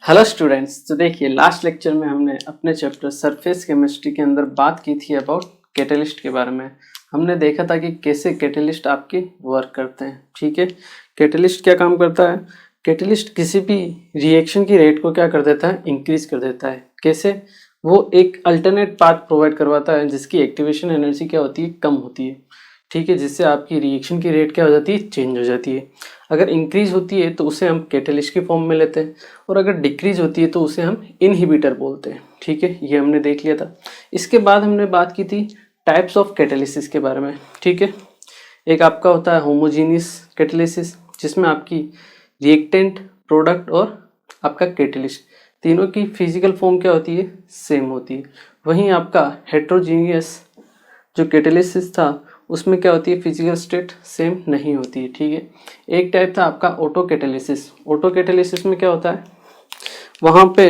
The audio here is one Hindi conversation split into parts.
Hello students. तो देखिए, लास्ट लेक्चर में हमने अपने चैप्टर सरफेस केमिस्ट्री के अंदर बात की थी अबाउट कैटलिस्ट के बारे में। हमने देखा था कि कैसे कैटलिस्ट आपके वर्क करते हैं। ठीक है, कैटलिस्ट क्या काम करता है? कैटलिस्ट किसी भी रिएक्शन की रेट को क्या कर देता है? इंक्रीज कर देता है। कैसे? वो एक अल्टरनेट पाथ प्रोवाइड करवाता है जिसकी एक्टिवेशन एनर्जी क्या होती है? कम होती है। ठीक है, जिससे आपकी रिएक्शन की रेट क्या हो जाती है? चेंज हो जाती है। अगर इंक्रीज होती है तो उसे हम कैटलिस्ट के फॉर्म में लेते हैं, और अगर डिक्रीज होती है तो उसे हम इनहिबिटर बोलते हैं। ठीक है, ये हमने देख लिया था। इसके बाद हमने बात की थी टाइप्स ऑफ कैटालिसिस के बारे में। ठीक है, एक आपका होता है होमोजीनियस कैटालिसिस, जिसमें आपकी रिएक्टेंट, प्रोडक्ट और आपका कैटलिस्ट तीनों की फिजिकल फॉर्म क्या होती है? सेम होती है। वहीं आपका हेट्रोजीनियस जो कैटालिसिस था उसमें क्या होती है? फिजिकल स्टेट सेम नहीं होती है। ठीक है, एक टाइप था आपका ऑटो कैटालिसिस। ऑटो कैटालिसिस में क्या होता है? वहाँ पे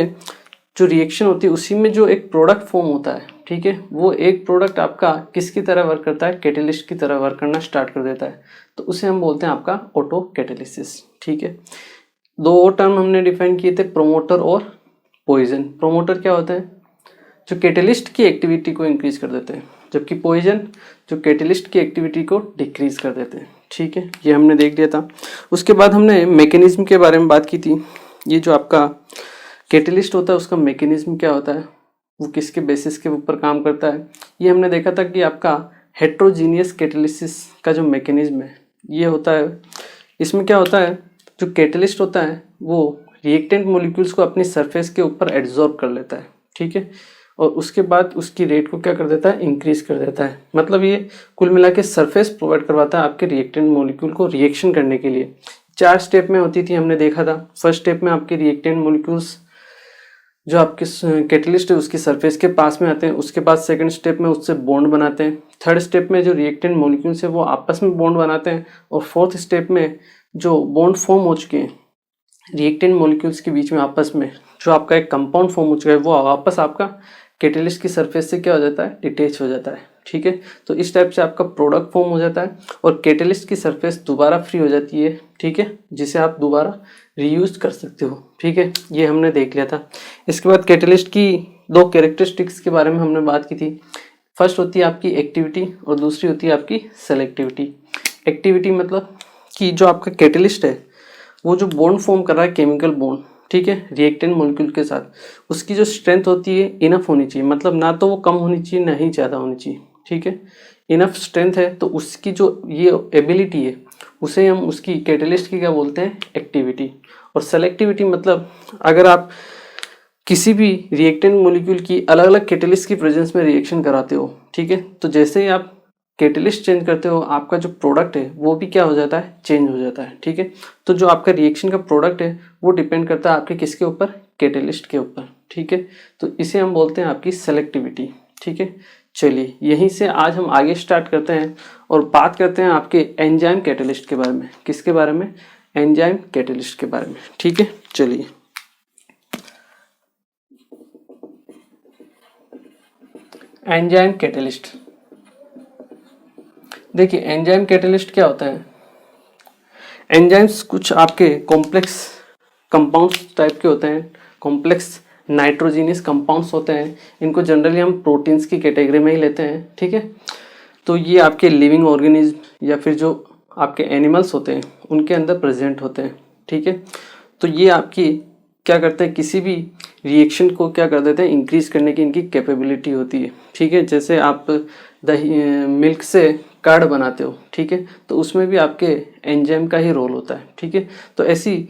जो रिएक्शन होती है उसी में जो एक प्रोडक्ट फॉर्म होता है, ठीक है, वो एक प्रोडक्ट आपका किसकी तरह वर्क करता है? कैटलिस्ट की तरह वर्क करना स्टार्ट कर देता है। तो उसे हम बोलते हैं आपका ऑटो कैटालिसिस। ठीक है, दो और टर्म हमने डिफाइन किए थे, प्रोमोटर और पॉइजन। प्रोमोटर क्या होता है? जो कैटलिस्ट की एक्टिविटी को इंक्रीज कर देते हैं, जबकि पॉइजन जो कैटलिस्ट की एक्टिविटी को डिक्रीज कर देते हैं। ठीक है, ये हमने देख लिया था। उसके बाद हमने मैकेनिज्म के बारे में बात की थी। ये जो आपका कैटलिस्ट होता है उसका मैकेनिज्म क्या होता है, वो किसके बेसिस के ऊपर काम करता है, ये हमने देखा था कि आपका हेट्रोजीनियस कैटलिसिस का जो मैकेनिज्म है ये होता है। इसमें क्या होता है? जो कैटलिस्ट होता है वो रिएक्टेंट मॉलिक्यूल्स को अपनी सरफेस के ऊपर एब्जॉर्ब कर लेता है। ठीक है, और उसके बाद उसकी रेट को क्या कर देता है? इंक्रीज कर देता है। मतलब ये कुल मिला के सरफेस प्रोवाइड करवाता है आपके रिएक्टेंट मॉलिक्यूल को रिएक्शन करने के लिए। 4 स्टेप में होती थी, हमने देखा था। फर्स्ट स्टेप में आपके रिएक्टेंट मॉलिक्यूल्स जो आपके कैटलिस्ट है उसकी सरफेस के पास में आते हैं। उसके बाद सेकंड स्टेप में उससे बॉन्ड बनाते हैं। थर्ड स्टेप में जो रिएक्टेंट मॉलिक्यूल्स है वो आपस में बॉन्ड बनाते हैं। और फोर्थ स्टेप में जो बॉन्ड फॉर्म हो चुके हैं रिएक्टेंट मॉलिक्यूल्स के बीच में आपस में, जो आपका एक कंपाउंड फॉर्म हो चुका है, वो वापस आपका कैटलिस्ट की सरफेस से क्या हो जाता है? डिटेच हो जाता है। ठीक है, तो इस टाइप से आपका प्रोडक्ट फॉर्म हो जाता है और कैटलिस्ट की सरफेस दोबारा फ्री हो जाती है। ठीक है, जिसे आप दोबारा रीयूज कर सकते हो। ठीक है, ये हमने देख लिया था। इसके बाद कैटलिस्ट की दो कैरेक्टरिस्टिक्स के बारे में हमने बात की थी। फर्स्ट होती है आपकी एक्टिविटी और दूसरी होती है आपकी सेलेक्टिविटी। एक्टिविटी मतलब कि जो आपका कैटलिस्ट है वो जो बॉन्ड फॉर्म कर रहा है, केमिकल बॉन्ड, ठीक है, रिएक्टेंट मॉलिक्यूल के साथ, उसकी जो स्ट्रेंथ होती है इनफ होनी चाहिए। मतलब ना तो वो कम होनी चाहिए ना ही ज़्यादा होनी चाहिए। ठीक है, इनफ स्ट्रेंथ है तो उसकी जो ये एबिलिटी है उसे हम उसकी कैटलिस्ट की क्या बोलते हैं? एक्टिविटी। और सेलेक्टिविटी मतलब अगर आप किसी भी रिएक्टेंट मॉलिक्यूल की अलग अलग कैटलिस्ट की प्रेजेंस में रिएक्शन कराते हो, ठीक है, तो जैसे ही आप कैटलिस्ट चेंज करते हो आपका जो प्रोडक्ट है वो भी क्या हो जाता है? चेंज हो जाता है। ठीक है, तो जो आपका रिएक्शन का प्रोडक्ट है वो डिपेंड करता है आपके किसके ऊपर? कैटलिस्ट के ऊपर। ठीक है, तो इसे हम बोलते हैं आपकी सेलेक्टिविटी। ठीक है, चलिए यहीं से आज हम आगे स्टार्ट करते हैं और बात करते हैं आपके एंजाइम कैटलिस्ट के बारे में। किसके बारे में? एंजाइम कैटलिस्ट के बारे में। ठीक है, चलिए एंजाइम कैटलिस्ट। देखिए, एंजाइम कैटलिस्ट क्या होता है? एंजाइम्स कुछ आपके कॉम्प्लेक्स कंपाउंड्स टाइप के होते हैं, कॉम्प्लेक्स नाइट्रोजीनियस कंपाउंड्स होते हैं। इनको जनरली हम प्रोटीन्स की कैटेगरी में ही लेते हैं। ठीक है, तो ये आपके लिविंग ऑर्गेनिज्म या फिर जो आपके एनिमल्स होते हैं उनके अंदर प्रेजेंट होते हैं। ठीक है, तो ये आपकी क्या करते हैं? किसी भी रिएक्शन को क्या कर देते हैं? इंक्रीज करने की इनकी कैपेबिलिटी होती है। ठीक है, जैसे आप दही मिल्क से कर्ड बनाते हो, ठीक है, तो उसमें भी आपके एंजाइम का ही रोल होता है। ठीक है, तो ऐसी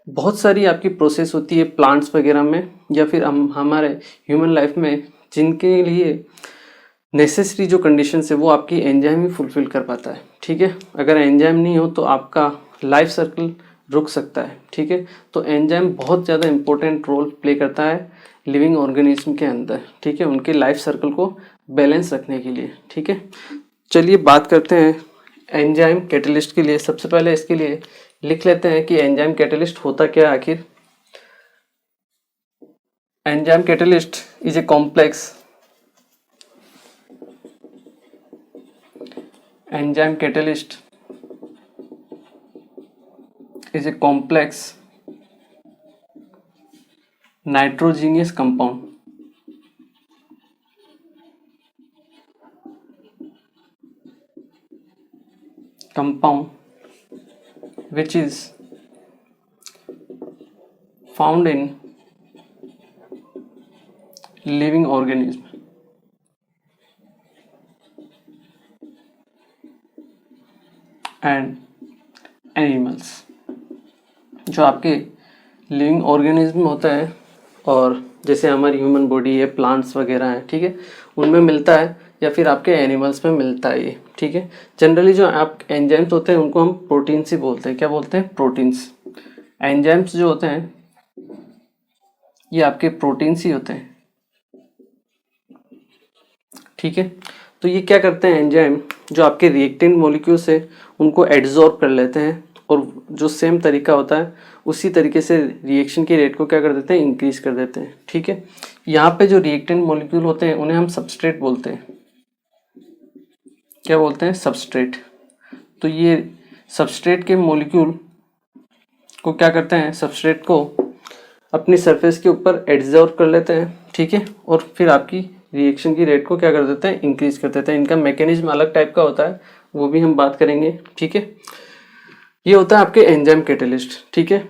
बहुत सारी आपकी प्रोसेस होती है प्लांट्स वगैरह में या फिर हम हमारे ह्यूमन लाइफ में, जिनके लिए नेसेसरी जो कंडीशंस है वो आपकी एंजाइम ही फुलफिल कर पाता है। ठीक है, अगर एंजाइम नहीं हो तो आपका लाइफ सर्कल रुक सकता है। ठीक है, तो एंजाइम बहुत ज़्यादा इंपॉर्टेंट रोल प्ले करता है लिविंग ऑर्गेनिज्म के अंदर। ठीक है, उनके लाइफ सर्कल को बैलेंस रखने के लिए। ठीक है, चलिए बात करते हैं एंजाइम कैटलिस्ट के लिए। सबसे पहले इसके लिए लिख लेते हैं कि एंजाइम कैटलिस्ट होता क्या है आखिर। Enzyme catalyst is a complex enzyme catalyst is a complex nitrogenous compound, which is found in living organism and animals। जो आपके लिविंग ऑर्गेनिज्म होता है और जैसे हमारी ह्यूमन बॉडी है, प्लांट्स वगैरह हैं, ठीक है, उनमें मिलता है या फिर आपके एनिमल्स में मिलता है ये, ठीक है। जनरली जो आप एंजाइम्स होते हैं उनको हम प्रोटीन्स ही बोलते हैं। क्या बोलते हैं? प्रोटीन्स। एंजाइम्स जो होते हैं ये आपके प्रोटीन्स ही होते हैं, ठीक है। तो ये क्या करते हैं एंजाइम, जो आपके रिएक्टेंट मॉलिक्यूल्स है उनको एड्जॉर्ब कर लेते हैं और जो सेम तरीका होता है उसी तरीके से रिएक्शन की रेट को क्या कर देते हैं? इंक्रीज कर देते हैं, ठीक है। यहाँ पे जो रिएक्टेंट मॉलिक्यूल होते हैं उन्हें हम सबस्ट्रेट बोलते हैं। क्या बोलते हैं? सबस्ट्रेट। तो ये सबस्ट्रेट के मॉलिक्यूल को क्या करते हैं? सबस्ट्रेट को अपनी सरफेस के ऊपर एड्जॉर्ब कर लेते हैं, ठीक है, और फिर आपकी रिएक्शन की रेट को क्या कर देते हैं? इंक्रीज कर देते हैं। इनका मैकेनिज्म अलग टाइप का होता है, वो भी हम बात करेंगे, ठीक है। ये होता है आपके एंजाइम कैटेलिस्ट, ठीक है।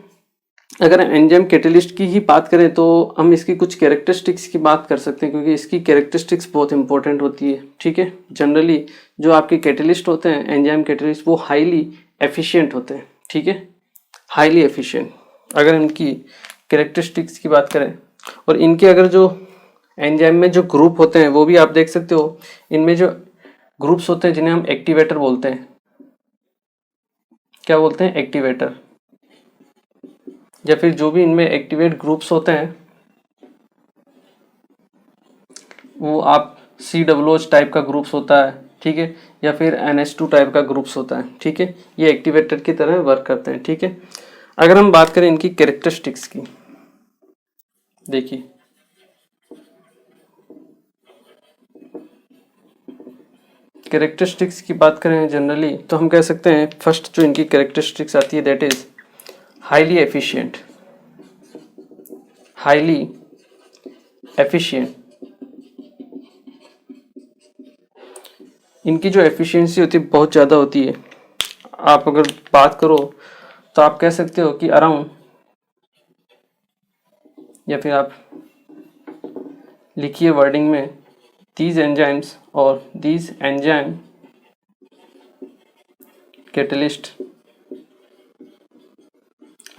अगर एंजाइम कैटेलिस्ट की ही बात करें तो हम इसकी कुछ कैरेक्टरिस्टिक्स की बात कर सकते हैं, क्योंकि इसकी कैरेक्टरिस्टिक्स बहुत इंपॉर्टेंट होती है, ठीक है। जनरली जो आपके कैटेलिस्ट होते हैं, एंजाइम कैटेलिस्ट, वो हाईली एफिशिएंट होते हैं, ठीक है, हाईली एफिशिएंट। अगर इनकी कैरेक्टरिस्टिक्स की बात करें और इनके अगर जो एंजाइम में जो ग्रुप होते हैं वो भी आप देख सकते हो। इनमें जो ग्रुप्स होते हैं जिन्हें हम एक्टिवेटर बोलते हैं। क्या बोलते हैं? एक्टिवेटर। या फिर जो भी इनमें एक्टिवेट ग्रुप्स होते हैं वो आप COOH टाइप का ग्रुप्स होता है, ठीक है, या फिर NH2 टाइप का ग्रुप्स होता है, ठीक है। ये एक्टिवेटर की तरह वर्क करते हैं, ठीक है। अगर हम बात करें इनकी कैरेक्टरिस्टिक्स की, देखिए कैरेक्टरिस्टिक्स की बात करें जनरली तो हम कह सकते हैं फर्स्ट जो इनकी कैरेक्टरिस्टिक्स आती है that is highly efficient. Highly efficient, इनकी जो एफिशिएंसी होती है बहुत ज़्यादा होती है। आप अगर बात करो तो आप कह सकते हो कि अराउंड, या फिर आप लिखिए वर्डिंग में, these enzymes or these enzyme catalysts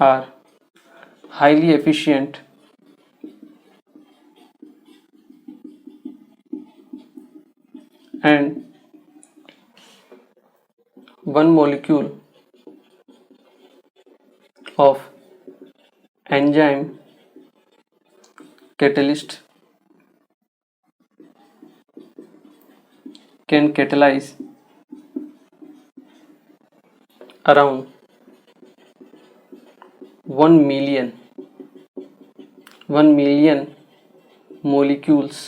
are highly efficient and one molecule of enzyme catalyst can catalyze around 1 million molecules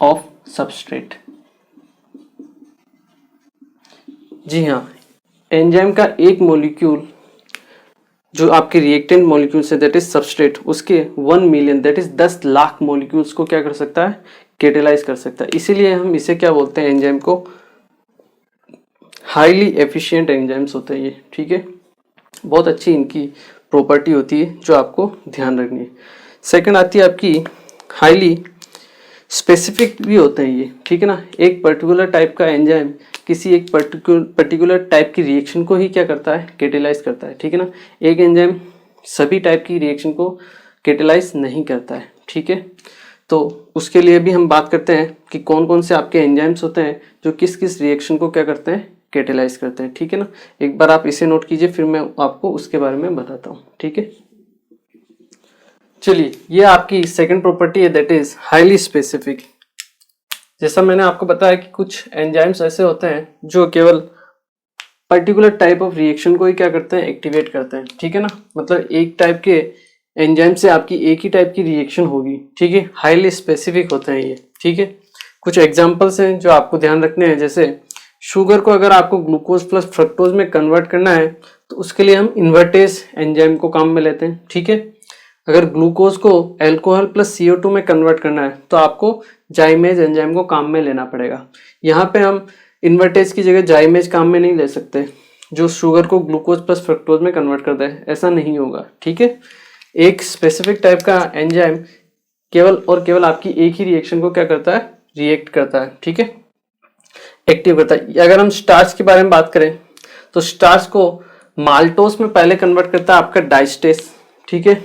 of substrate। जी हाँ, एंजाइम का एक मॉलिक्यूल जो आपके रिएक्टेंट मॉलिक्यूल्स है दैट इज सबस्ट्रेट, उसके 1 million that is 10 lakh molecules को क्या कर सकता है? कैटेलाइज कर सकता है। इसीलिए हम इसे क्या बोलते हैं? एंजाइम को हाईली एफिशिएंट एंजाइम्स होते हैं ये, ठीक है। बहुत अच्छी इनकी प्रॉपर्टी होती है जो आपको ध्यान रखनी है। सेकंड आती है आपकी हाईली स्पेसिफिक भी होते हैं ये, ठीक है ना। एक पर्टिकुलर टाइप का एंजाइम किसी एक पर्टिकुलर टाइप की रिएक्शन को ही क्या करता है? कैटेलाइज करता है, ठीक है ना। एक एंजाइम सभी टाइप की रिएक्शन को कैटेलाइज नहीं करता है, ठीक है। तो उसके लिए भी हम बात करते हैं कि कौन कौन से आपके एंजाइम्स होते हैं जो किस किस रिएक्शन को क्या करते हैं? कैटेलाइज करते हैं, ठीक है ना। एक बार आप इसे नोट कीजिए, फिर मैं आपको उसके बारे में बताता हूँ, ठीक है। चलिए, ये आपकी सेकंड प्रॉपर्टी है दैट इज हाईली स्पेसिफिक। जैसा मैंने आपको बताया कि कुछ एंजाइम्स ऐसे होते हैं जो केवल पर्टिकुलर टाइप ऑफ रिएक्शन को ही क्या करते हैं? एक्टिवेट करते हैं, ठीक है ना। मतलब एक टाइप के एंजाइम से आपकी एक ही टाइप की रिएक्शन होगी, ठीक है। हाईली स्पेसिफिक होते हैं ये, ठीक है। कुछ एग्जांपल्स हैं जो आपको ध्यान रखने हैं, जैसे शुगर को अगर आपको ग्लूकोज प्लस फ्रक्टोज में कन्वर्ट करना है तो उसके लिए हम इन्वर्टेज एंजाइम को काम में लेते हैं, ठीक है। अगर ग्लूकोज को अल्कोहल प्लस CO2 में कन्वर्ट करना है तो आपको जाइमेज एंजाइम को काम में लेना पड़ेगा। यहाँ पे हम इन्वर्टेज की जगह जाइमेज काम में नहीं ले सकते जो शुगर को ग्लूकोज प्लस फ्रक्टोज में कन्वर्ट करता है, ऐसा नहीं होगा। ठीक है, एक स्पेसिफिक टाइप का एंजाइम केवल और केवल आपकी एक ही रिएक्शन को क्या करता है, रिएक्ट करता है। ठीक है, एक्टिव करता है। अगर हम स्टार्च के बारे में बात करें तो स्टार्च को माल्टोस में पहले कन्वर्ट करता है आपका डाइस्टेस। ठीक है,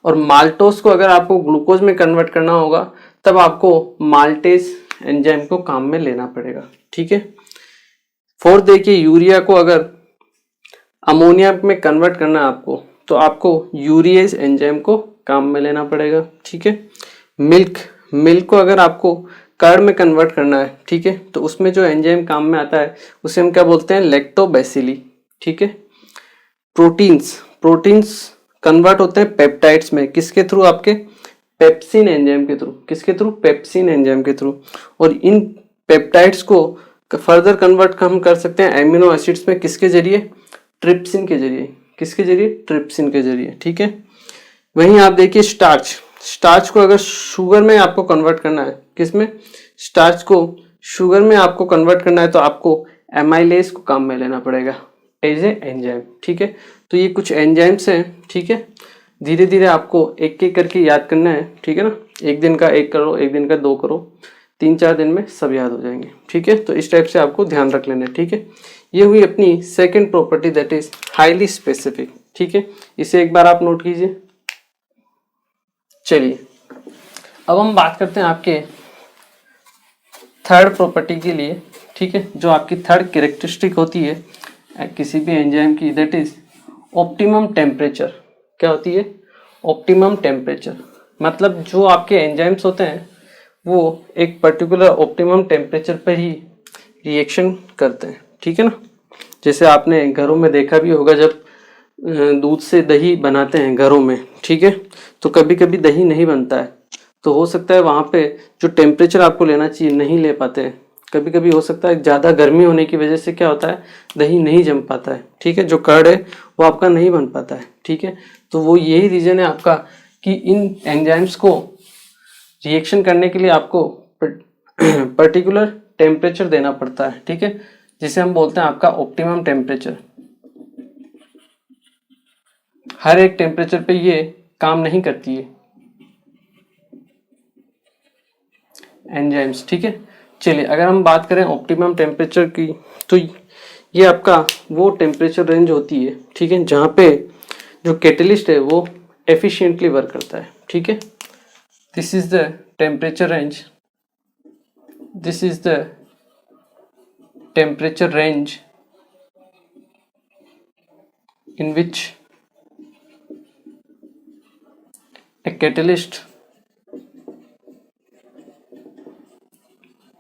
और माल्टोस को अगर आपको ग्लूकोज में कन्वर्ट करना होगा तब आपको माल्टेज एंजाइम को काम में लेना पड़ेगा। ठीक है, फोर्थ देखिए, यूरिया को अगर अमोनिया में कन्वर्ट करना है आपको तो आपको यूरिएज एंजाइम को काम में लेना पड़ेगा। ठीक है, मिल्क को अगर आपको कर्ड में कन्वर्ट करना है, ठीक है, तो उसमें जो एंजाइम काम में आता है उसे हम क्या बोलते हैं, लैक्टोबैसिली। ठीक है, प्रोटीन्स कन्वर्ट होते हैं पेप्टाइड्स में, किसके थ्रू, आपके पेप्सिन एंजाइम के थ्रू। किसके थ्रू, पेप्सिन एंजाइम के थ्रू। और इन पेप्टाइड्स को फर्दर कन्वर्ट हम कर सकते हैं एमिनो एसिड्स में, किसके जरिए, ट्रिप्सिन के जरिए। किसके जरिए, ट्रिप्सिन के जरिए। ठीक है, वहीं आप देखिए स्टार्च को अगर शुगर में आपको कन्वर्ट करना है, किसमें, स्टार्च को शुगर में आपको कन्वर्ट करना है तो आपको एमाइलेज को काम में लेना पड़ेगा एज ए एंजाइम। ठीक है, तो ये कुछ एंजाइम्स हैं। ठीक है, धीरे धीरे आपको एक एक करके याद करना है। ठीक है ना, एक दिन का 1 करो, एक दिन का 2 करो, 3-4 दिन में सब याद हो जाएंगे। ठीक है, तो इस टाइप से आपको ध्यान रख लेना है। ठीक है, ये हुई अपनी second property, that is highly specific. ठीक है, इसे एक बार आप नोट कीजिए। चलिए अब हम बात करते हैं आपके थर्ड प्रॉपर्टी के लिए। ठीक है, जो आपकी थर्ड कैरेक्टरिस्टिक होती है किसी भी एंजाइम की, दैट इज ऑप्टिमम टेम्परेचर। क्या होती है, ऑप्टिमम टेम्परेचर। मतलब जो आपके एंजाइम्स होते हैं वो एक पर्टिकुलर ऑप्टिमम टेम्परेचर पर ही रिएक्शन करते हैं। ठीक है ना, जैसे आपने घरों में देखा भी होगा जब दूध से दही बनाते हैं घरों में, ठीक है, तो कभी कभी दही नहीं बनता है, तो हो सकता है वहाँ पे जो टेम्परेचर आपको लेना चाहिए नहीं ले पाते हैं। कभी कभी हो सकता है ज़्यादा गर्मी होने की वजह से क्या होता है, दही नहीं जम पाता है। ठीक है, जो कर्ड है वो आपका नहीं बन पाता है। ठीक है, तो वो यही रीज़न है आपका कि इन एंजाइम्स को रिएक्शन करने के लिए आपको पर्टिकुलर टेम्परेचर देना पड़ता है। ठीक है, जिसे हम बोलते हैं आपका ऑप्टिमम टेम्परेचर। हर एक टेम्परेचर पे ये काम नहीं करती है एंजाइम्स। ठीक है, चलिए अगर हम बात करें ऑप्टिमम टेम्परेचर की तो ये आपका वो टेम्परेचर रेंज होती है, ठीक है, जहाँ पे जो कैटलिस्ट है वो एफिशिएंटली वर्क करता है। ठीक है, this is the temperature range, this is the temperature range in which a catalyst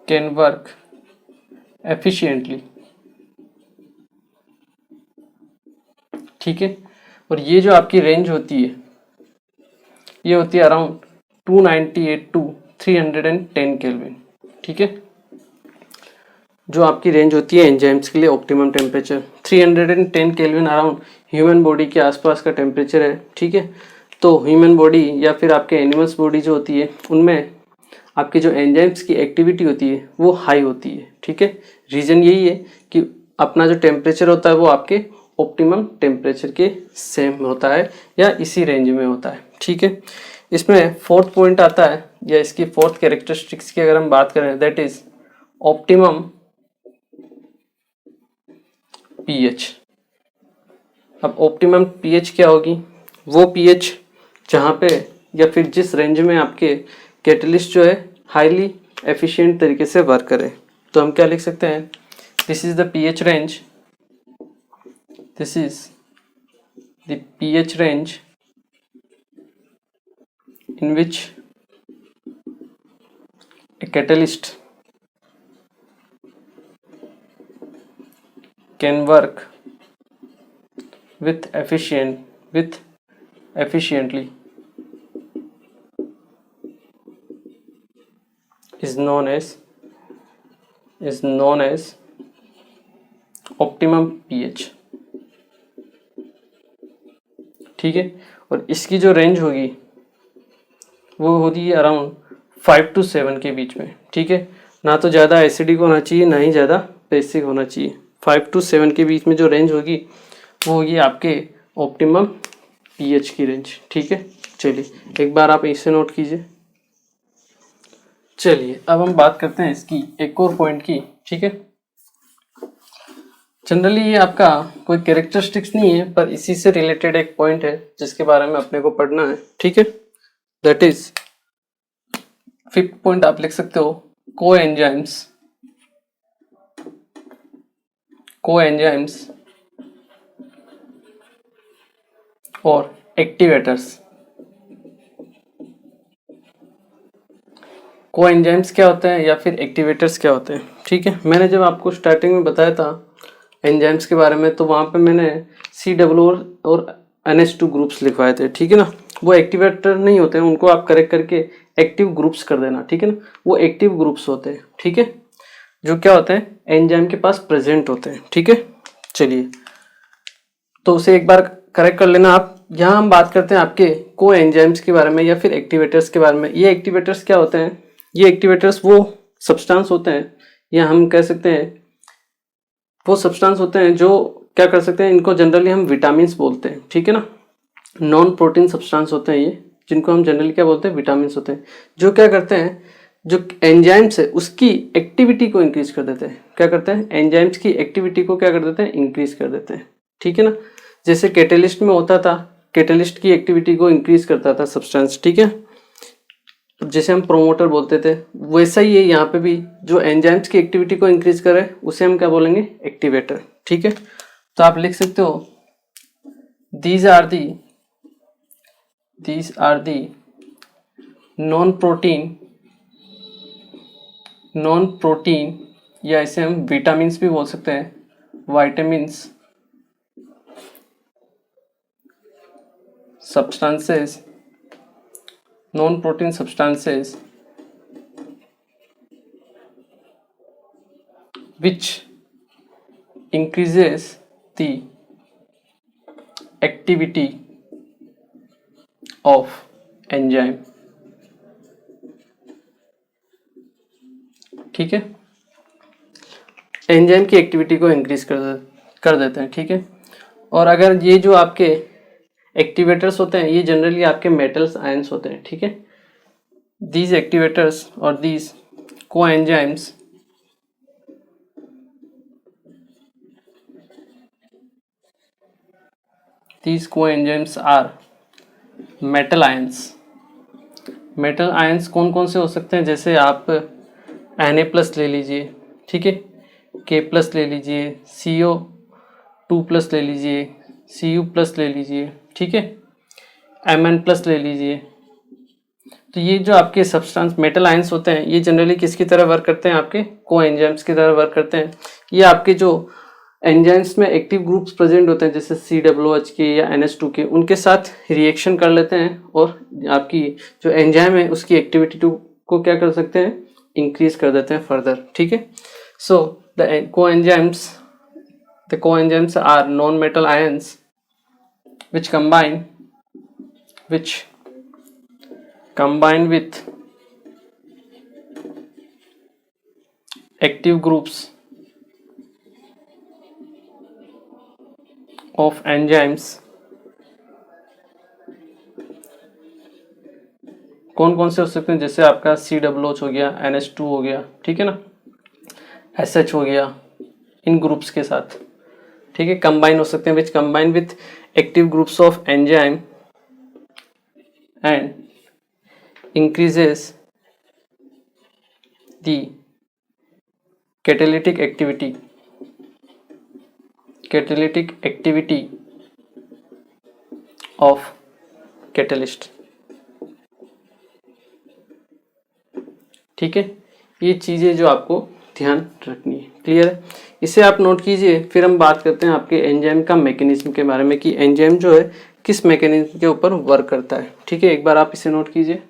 can work efficiently। ठीक है, और ये जो आपकी रेंज होती है ये होती है अराउंड 298 टू 310 केल्विन। ठीक है, जो आपकी रेंज होती है एंजाइम्स के लिए optimum temperature 310 kelvin around human body के आसपास का टेम्परेचर है। ठीक है, तो ह्यूमन बॉडी या फिर आपके एनिमल्स बॉडी जो होती है उनमें आपकी जो एंजाइम्स की एक्टिविटी होती है वो हाई होती है। ठीक है, रीज़न यही है कि अपना जो टेम्परेचर होता है वो आपके ऑप्टिमम टेम्परेचर के सेम होता है या इसी रेंज में होता है। ठीक है, इसमें फोर्थ पॉइंट आता है या इसकी फोर्थ कैरेक्टरिस्टिक्स की अगर हम बात करें, दैट इज ऑप्टिमम पीएच। अब ऑप्टिमम पीएच क्या होगी, वो पीएच जहाँ पे या फिर जिस रेंज में आपके कैटलिस्ट जो है हाईली एफिशिएंट तरीके से वर्क करे। तो हम क्या लिख सकते हैं, this is the pH range, this is the pH range in which a catalyst can work with efficiently is known as optimum pH। ठीक है। और इसकी जो रेंज होगी वो होती है अराउंड 5 to 7 के बीच में, ठीक है। ना तो ज़्यादा एसिडिक होना चाहिए, ना ही ज़्यादा बेसिक होना चाहिए। 5 to 7 के बीच में जो रेंज होगी वो होगी आपके ऑप्टिमम पीएच की रेंज, ठीक है। चलिए एक बार आप इसे नोट कीजिए। चलिए अब हम बात करते हैं इसकी एक और पॉइंट की, ठीक है। जनरली ये आपका कोई कैरेक्टरिस्टिक्स नहीं है, पर इसी से रिलेटेड एक पॉइंट है जिसके बारे में अपने को पढ़ना है, ठीक है। दैट इज 5th पॉइंट आप लिख सकते हो, कोएंजाइम्स और एक्टिवेटर्स। कोएंजाइम्स क्या होते हैं या फिर एक्टिवेटर्स क्या होते हैं, ठीक है। मैंने जब आपको स्टार्टिंग में बताया था एंजाइम्स के बारे में, तो वहाँ पे मैंने COO और NH2 ग्रुप्स लिखवाए थे, ठीक है ना। वो एक्टिवेटर नहीं होते हैं, उनको आप करेक्ट करके एक्टिव ग्रुप्स कर देना, ठीक है ना। वो एक्टिव ग्रुप्स होते हैं, ठीक है, जो क्या होते हैं एंजाइम के पास प्रेजेंट होते हैं, ठीक है। चलिए तो उसे एक बार करेक्ट कर लेना आप। यहाँ हम बात करते हैं आपके को एंजाइम्स के बारे में या फिर एक्टिवेटर्स के बारे में। ये एक्टिवेटर्स क्या होते हैं? ये एक्टिवेटर्स वो सब्सटेंस होते हैं, या हम कह सकते हैं वो सब्सटेंस होते हैं जो क्या कर सकते हैं, इनको जनरली हम विटामिन्स बोलते हैं, ठीक है ना। नॉन प्रोटीन सब्सटेंस होते हैं ये, जिनको हम जनरली क्या बोलते हैं, विटामिन्स होते हैं, जो क्या करते हैं, जो एंजाइम्स है उसकी एक्टिविटी को इंक्रीज कर देते हैं। क्या करते हैं, एंजाइम्स की एक्टिविटी को क्या कर देते हैं, इंक्रीज कर देते हैं, ठीक है ना। जैसे कैटेलिस्ट में होता था, कैटेलिस्ट की एक्टिविटी को इंक्रीज करता था सब्सटेंस, ठीक है, जैसे हम प्रोमोटर बोलते थे, वैसा ही है यहाँ पे भी, जो एंजाइम्स की एक्टिविटी को इंक्रीज करे उसे हम क्या बोलेंगे, एक्टिवेटर, ठीक है। तो आप लिख सकते हो these are the non protein या इसे हम विटामिन्स भी बोल सकते हैं, vitamins substances, non-protein substances which increases the activity of enzyme, ठीक है। एंजाइम की एक्टिविटी को इंक्रीज कर देते हैं, ठीक है। और अगर ये जो आपके एक्टिवेटर्स होते हैं, ये जनरली आपके मेटल्स आयंस होते हैं, ठीक है। दीज एक्टिवेटर्स और these coenzymes are metal ions. Metal ions कौन कौन से हो सकते हैं, जैसे आप Na+ ले लीजिए, ठीक है, K+ ले लीजिए, CO2+ ले लीजिए, Cu+ ले लीजिए, ठीक है, Mn+ ले लीजिए। तो ये जो आपके सब्सटेंस मेटल आयंस होते हैं, ये जनरली किसकी तरह वर्क करते हैं, आपके कोएंजाइम्स की तरह वर्क करते हैं। ये आपके जो एंजाइम्स में एक्टिव ग्रुप्स प्रेजेंट होते हैं, जैसे COOH के या NH2 के, उनके साथ रिएक्शन कर लेते हैं और आपकी जो एंजाइम है उसकी एक्टिविटी को क्या कर सकते हैं, इंक्रीज कर देते हैं फर्दर, ठीक है। So the coenzymes are non metal ions which combine with active groups of enzymes। कौन कौन से हो सकते हैं, जैसे आपका COOH हो गया, NH2 हो गया, ठीक है ना, SH हो गया, इन ग्रुप्स के साथ, ठीक है, कंबाइन हो सकते हैं, which combine with active groups of enzyme and increases the catalytic activity of catalyst, ठीक है। ये चीज़ें जो आपको ध्यान रखनी है, क्लियर है। इसे आप नोट कीजिए। फिर हम बात करते हैं आपके एंजाइम का मैकेनिज्म के बारे में, कि एंजाइम जो है किस मैकेनिज्म के ऊपर वर्क करता है, ठीक है। एक बार आप इसे नोट कीजिए,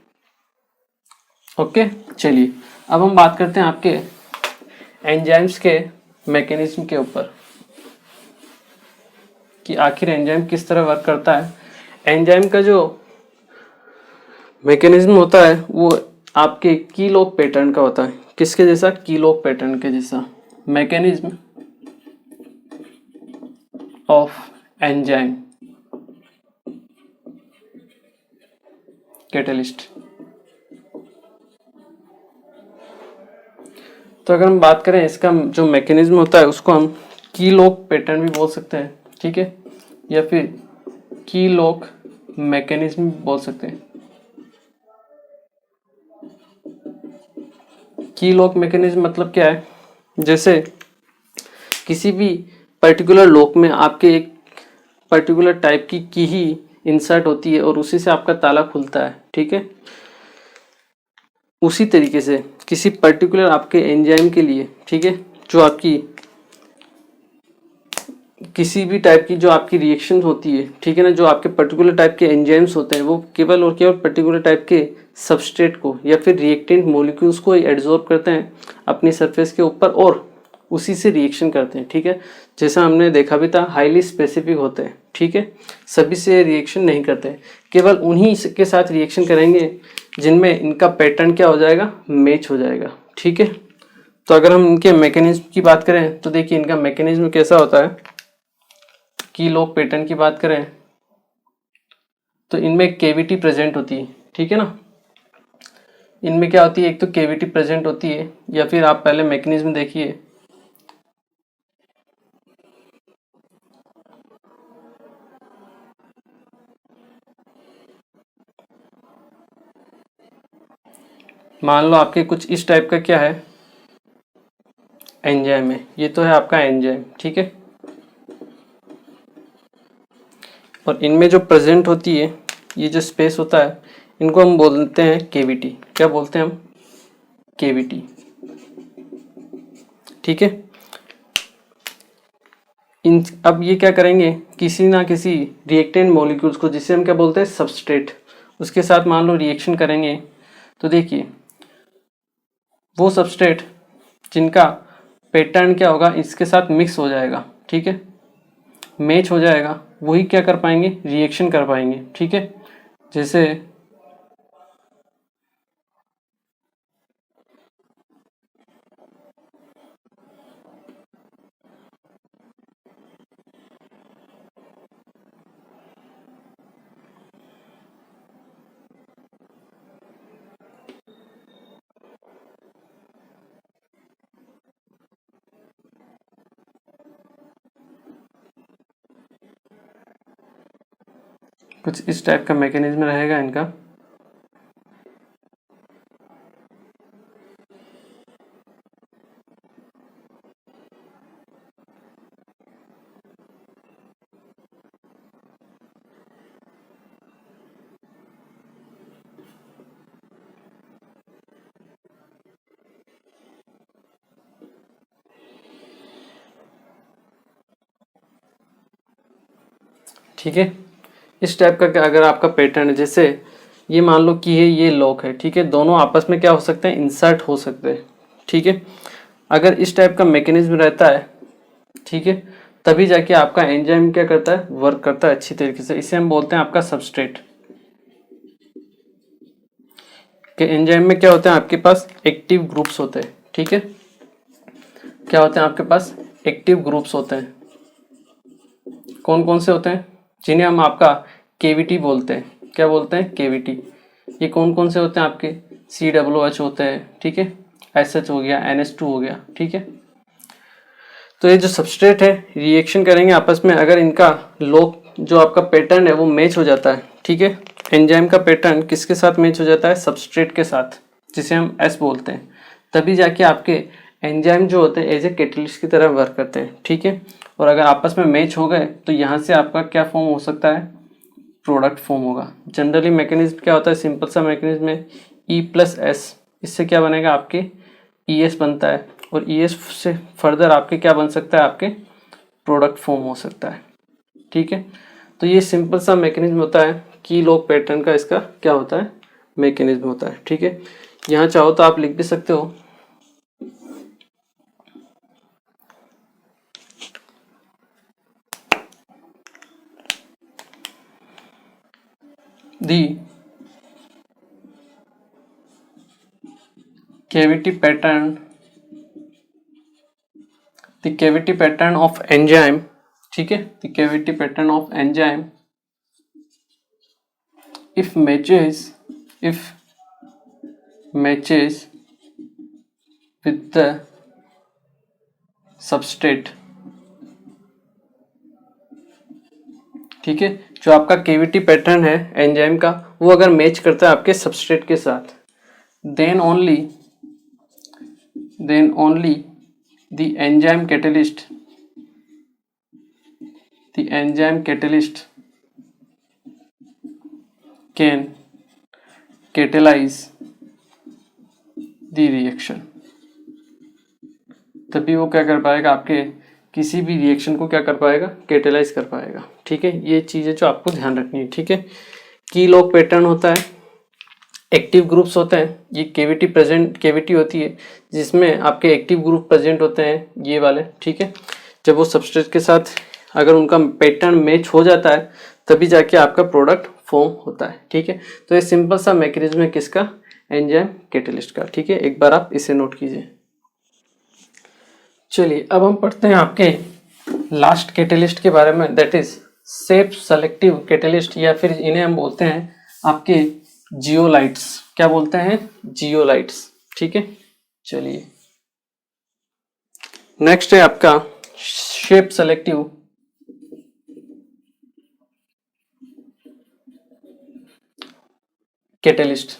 ओके। चलिए अब हम बात करते हैं आपके एंजाइम्स के मैकेनिज्म के ऊपर, कि आखिर एंजाइम किस तरह वर्क करता है। एंजाइम का जो मैकेनिज्म होता है वो आपके कीलॉग पैटर्न का होता है। किसके जैसा? कीलॉग पैटर्न के जैसा। Mechanism of enzyme catalyst. तो अगर हम बात करें इसका जो मैकेनिज्म होता है उसको हम कीलॉग पैटर्न भी बोल सकते हैं, ठीक है, या फिर कीलॉग मैकेनिज्म भी बोल सकते हैं। कीलॉग मैकेनिज्म मतलब क्या है? जैसे किसी भी पर्टिकुलर लॉक में आपके एक पर्टिकुलर टाइप की ही इंसर्ट होती है और उसी से आपका ताला खुलता है, ठीक है। उसी तरीके से किसी पर्टिकुलर आपके एंजाइम के लिए, ठीक है, जो आपकी किसी भी टाइप की जो आपकी रिएक्शन होती है, ठीक है ना, जो आपके पर्टिकुलर टाइप के एंजाइम्स होते हैं वो केवल और केवल पर्टिकुलर टाइप के सबस्ट्रेट को या फिर रिएक्टेंट मॉलिक्यूल्स को एब्जॉर्ब करते हैं अपनी सरफेस के ऊपर और उसी से रिएक्शन करते हैं, ठीक है। जैसा हमने देखा भी था, हाईली स्पेसिफिक होते हैं, ठीक है, सभी से रिएक्शन नहीं करते, केवल उन्हीं के साथ रिएक्शन करेंगे जिनमें इनका पैटर्न क्या हो जाएगा? मैच हो जाएगा, ठीक है। तो अगर हम इनके मैकेनिज्म की बात करें तो देखिए इनका मैकेनिज्म कैसा होता है। कीलॉग पैटर्न की बात करें तो इनमें केविटी प्रेजेंट होती है, ठीक है ना। इनमें क्या होती है? एक तो केविटी प्रेजेंट होती है, या फिर आप पहले मैकेनिज्म देखिए। मान लो आपके कुछ इस टाइप का क्या है? एंजाइम है। ये तो है आपका एंजाइम, ठीक है। और इनमें जो प्रेजेंट होती है, ये जो स्पेस होता है, इनको हम बोलते हैं केविटी। क्या बोलते हैं हम? केविटी, ठीक है। इन अब ये क्या करेंगे? किसी ना किसी रिएक्टेंट मॉलिक्यूल्स को, जिसे हम क्या बोलते हैं? सबस्ट्रेट, उसके साथ मान लो रिएक्शन करेंगे। तो देखिए वो सबस्ट्रेट जिनका पैटर्न क्या होगा? इसके साथ मिक्स हो जाएगा, ठीक है, मैच हो जाएगा, वही क्या कर पाएंगे? रिएक्शन कर पाएंगे, ठीक है। जैसे कुछ इस टाइप का मैकेनिज्म रहेगा इनका। ठीक है, इस टाइप का अगर आपका पैटर्न है, जैसे ये मान लो कि ये लॉक है, ठीक है, दोनों आपस में क्या हो सकते हैं? इंसर्ट हो सकते हैं, ठीक है। अगर इस टाइप का मैकेनिज्म रहता है, ठीक है, तभी जाके आपका एंजाइम क्या करता है? वर्क करता है अच्छी तरीके से। इसे हम बोलते हैं आपका सबस्ट्रेट। कि एंजाइम में क्या होते हैं? आपके पास एक्टिव ग्रुप्स होते हैं, ठीक है। क्या होते हैं आपके पास? एक्टिव ग्रुप्स होते हैं। कौन कौन से होते हैं? जिन्हें हम आपका केविटी बोलते हैं। क्या बोलते हैं? केविटी। ये कौन कौन से होते हैं आपके? COOH होते हैं, ठीक है, SH हो गया, NH2 हो गया, ठीक है। तो ये जो सबस्ट्रेट है रिएक्शन करेंगे आपस में, अगर इनका लॉक जो आपका पैटर्न है वो मैच हो जाता है, ठीक है। एंजाइम का पैटर्न किसके साथ मैच हो जाता है? सबस्ट्रेट के साथ, जिसे हम S बोलते हैं। तभी जाके आपके एंजाइम जो होते हैं एज ए कैटलिस्ट की तरह वर्क करते हैं, ठीक है। और अगर आपस में मैच हो गए तो यहाँ से आपका क्या फॉर्म हो सकता है? प्रोडक्ट फॉर्म होगा। जनरली मैकेनिज्म क्या होता है? सिंपल सा मैकेनिज्म है E+S। इससे क्या बनेगा? आपके ES बनता है, और ES से फर्दर आपके क्या बन सकता है? आपके प्रोडक्ट फॉर्म हो सकता है, ठीक है। तो ये सिंपल सा मैकेनिज्म होता है कीलॉग पैटर्न का। इसका क्या होता है? मैकेनिज्म होता है, ठीक है। यहाँ चाहो तो आप लिख भी सकते हो। the cavity pattern of enzyme, ठीक है, the cavity pattern of enzyme if matches with the substrate, ठीक है, जो आपका केविटी पैटर्न है एंजाइम का वो अगर मैच करता है आपके सबस्ट्रेट के साथ, then only the enzyme catalyst can catalyze the reaction, तभी वो क्या कर पाएगा, आपके किसी भी रिएक्शन को क्या कर पाएगा, कैटेलाइज कर पाएगा, ठीक है। ये चीज़ें जो आपको ध्यान रखनी है, ठीक है। की लॉग पैटर्न होता है, एक्टिव ग्रुप्स होते हैं, ये केविटी होती है जिसमें आपके एक्टिव ग्रुप प्रेजेंट होते हैं ये वाले, ठीक है। जब वो सबस्ट्रेट के साथ अगर उनका पैटर्न मैच हो जाता है तभी जाके आपका प्रोडक्ट फॉर्म होता है, ठीक है। तो ये सिंपल सा मैकेनिज्म है किसका, एंजाइम कैटेलिस्ट का, ठीक है। एक बार आप इसे नोट कीजिए। चलिए अब हम पढ़ते हैं आपके लास्ट कैटेलिस्ट के बारे में, that is safe selective catalyst, या फिर इन्हें हम बोलते हैं आपके जियोलाइट्स। क्या बोलते हैं, जियोलाइट्स, ठीक है। चलिए नेक्स्ट है आपका शेप सेलेक्टिव कैटेलिस्ट,